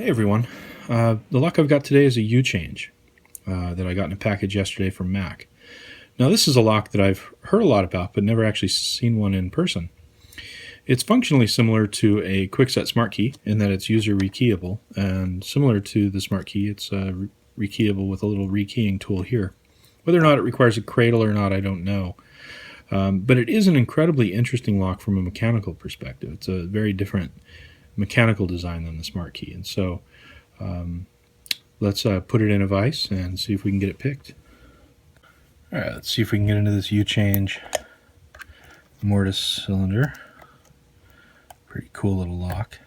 Hey everyone, the lock I've got today is a U-change that I got in a package yesterday from Mac. Now this is a lock that I've heard a lot about but never actually seen one in person. It's functionally similar to a Kwikset SmartKey in that it's user rekeyable, and similar to the SmartKey, it's rekeyable with a little rekeying tool here. Whether or not it requires a cradle or not, I don't know. But it is an incredibly interesting lock from a mechanical perspective. It's a very different mechanical design than the SmartKey, and so let's put it in a vise and see if we can get it picked. Alright, let's see if we can get into this U-change mortise cylinder. Pretty cool little lock.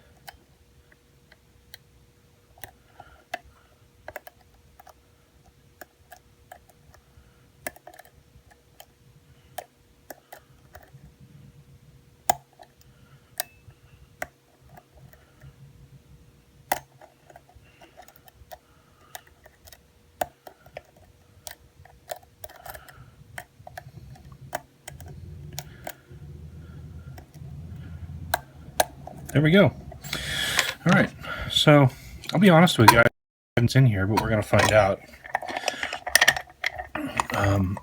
There we go. All right, so I'll be honest with you, it's in here, but we're going to find out.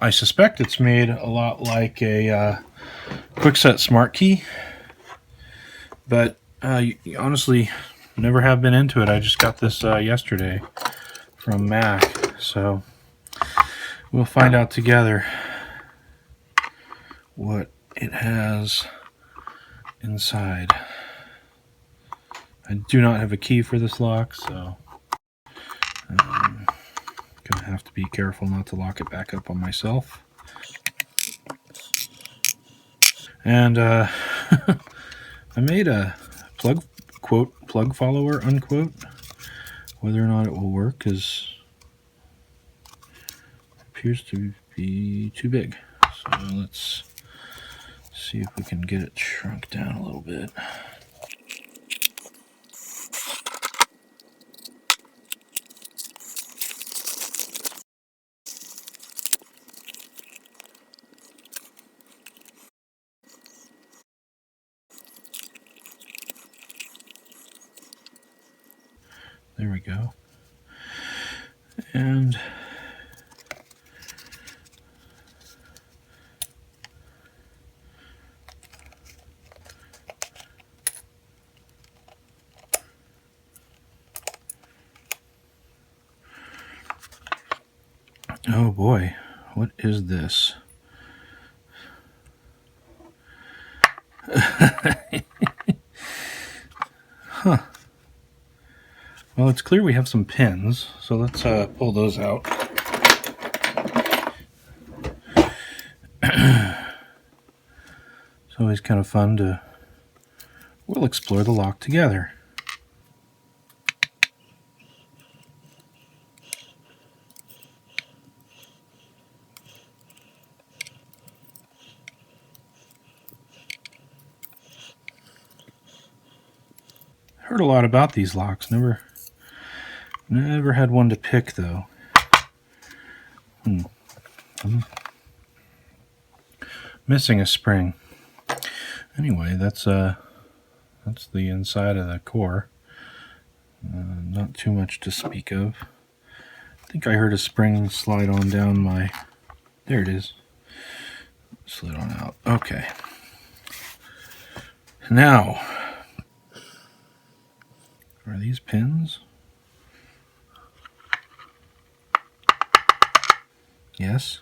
I suspect it's made a lot like a Kwikset SmartKey, but honestly, never have been into it. I just got this yesterday from Mac, so we'll find out together what it has inside. I do not have a key for this lock, so I'm going to have to be careful not to lock it back up on myself. And I made a plug follower unquote. Whether or not it will work is appears to be too big. So let's see if we can get it shrunk down a little bit. There we go. And oh boy, what is this? Huh. Well, it's clear we have some pins, so let's pull those out. It's always kind of fun to, we'll explore the lock together. Heard a lot about these locks, never had one to pick though. I'm missing a spring. Anyway, that's the inside of the core. Not too much to speak of. I think I heard a spring slide on down my, there it is. Slid on out. Okay. Now, are these pins? Yes.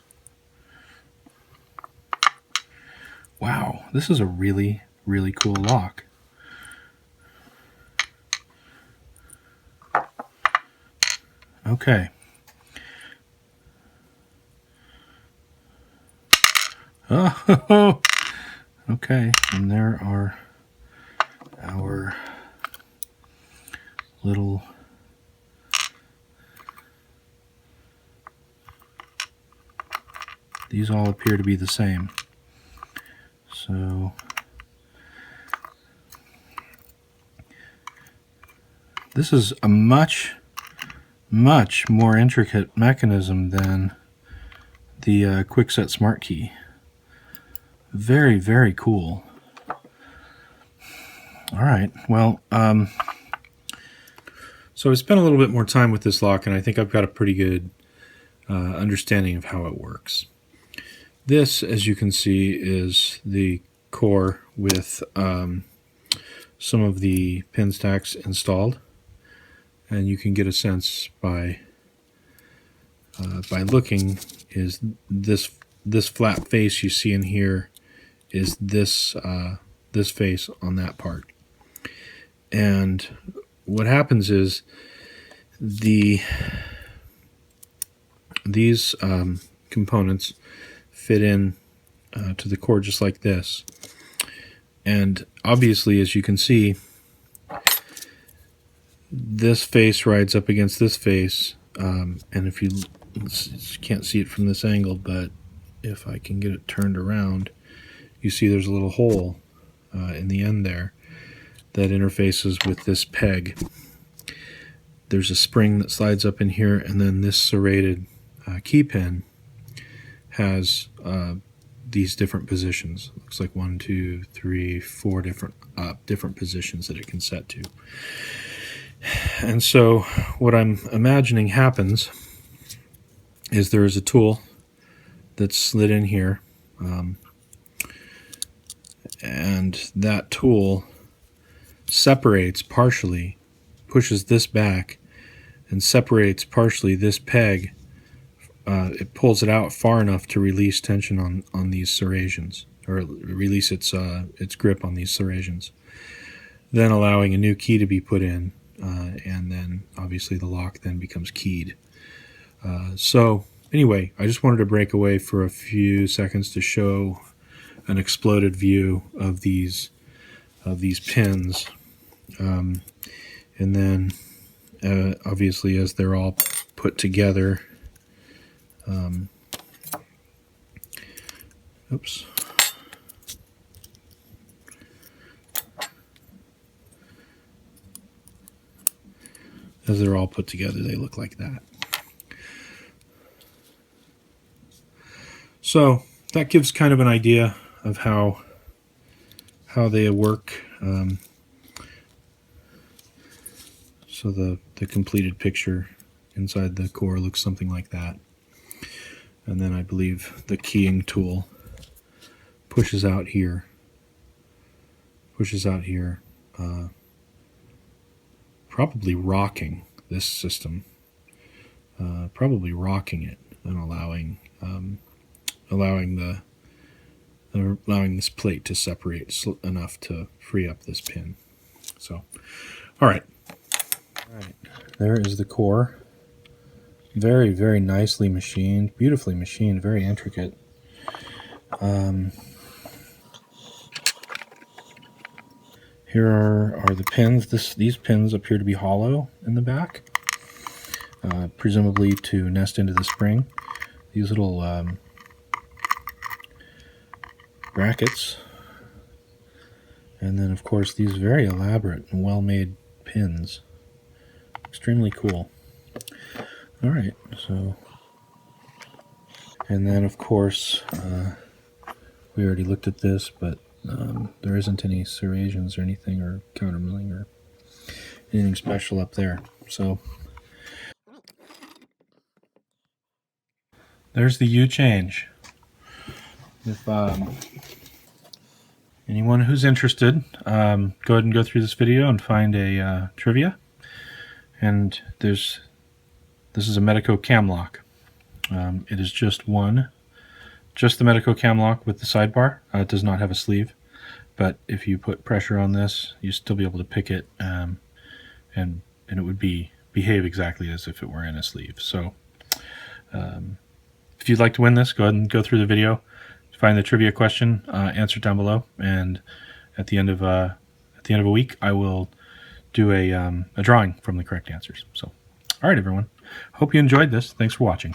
Wow, this is a really, really cool lock. Okay. Oh, okay, and there are our little these all appear to be the same. So this is a much more intricate mechanism than the Kwikset SmartKey. Very, very cool. All right, well, So I spent a little bit more time with this lock, and I think I've got a pretty good understanding of how it works. This, as you can see, is the core with some of the pin stacks installed, and you can get a sense by looking is this flat face you see in here is this face on that part. And what happens is these components fit in to the core just like this. And obviously, as you can see, this face rides up against this face, and if you can't see it from this angle, but if I can get it turned around, you see there's a little hole in the end there that interfaces with this peg. There's a spring that slides up in here, and then this serrated key pin has these different positions. Looks like 1, 2, 3, 4 different positions that it can set to. And so what I'm imagining happens is there is a tool that's slid in here, and that tool separates partially, pushes this back, and separates partially this peg. It pulls it out far enough to release tension on these serrations, or release its grip on these serrations, then allowing a new key to be put in, and then obviously the lock then becomes keyed. So anyway, I just wanted to break away for a few seconds to show an exploded view of these pins, and then obviously as they're all put together, oops. As they're all put together, they look like that. So that gives kind of an idea of how they work. So the completed picture inside the core looks something like that. And then I believe the keying tool pushes out here, probably rocking this system, probably rocking it and allowing this plate to separate enough to free up this pin. So, all right, there is the core. Very, very nicely machined, beautifully machined, very intricate. Here are the pins. These pins appear to be hollow in the back, presumably to nest into the spring. These little brackets, and then of course these very elaborate and well-made pins. Extremely cool. All right, so, and then of course we already looked at this, but there isn't any serrations or anything, or countermilling or anything special up there. So there's the U-change. If anyone who's interested, go ahead and go through this video and find a trivia. And this is a Medico cam lock. It is just the Medico cam lock with the sidebar. It does not have a sleeve, but if you put pressure on this, you still be able to pick it, and it would behave exactly as if it were in a sleeve. So if you'd like to win this, go ahead and go through the video, find the trivia question, answer it down below, and at the end of a week, I will do a drawing from the correct answers. So, all right, everyone. Hope you enjoyed this. Thanks for watching.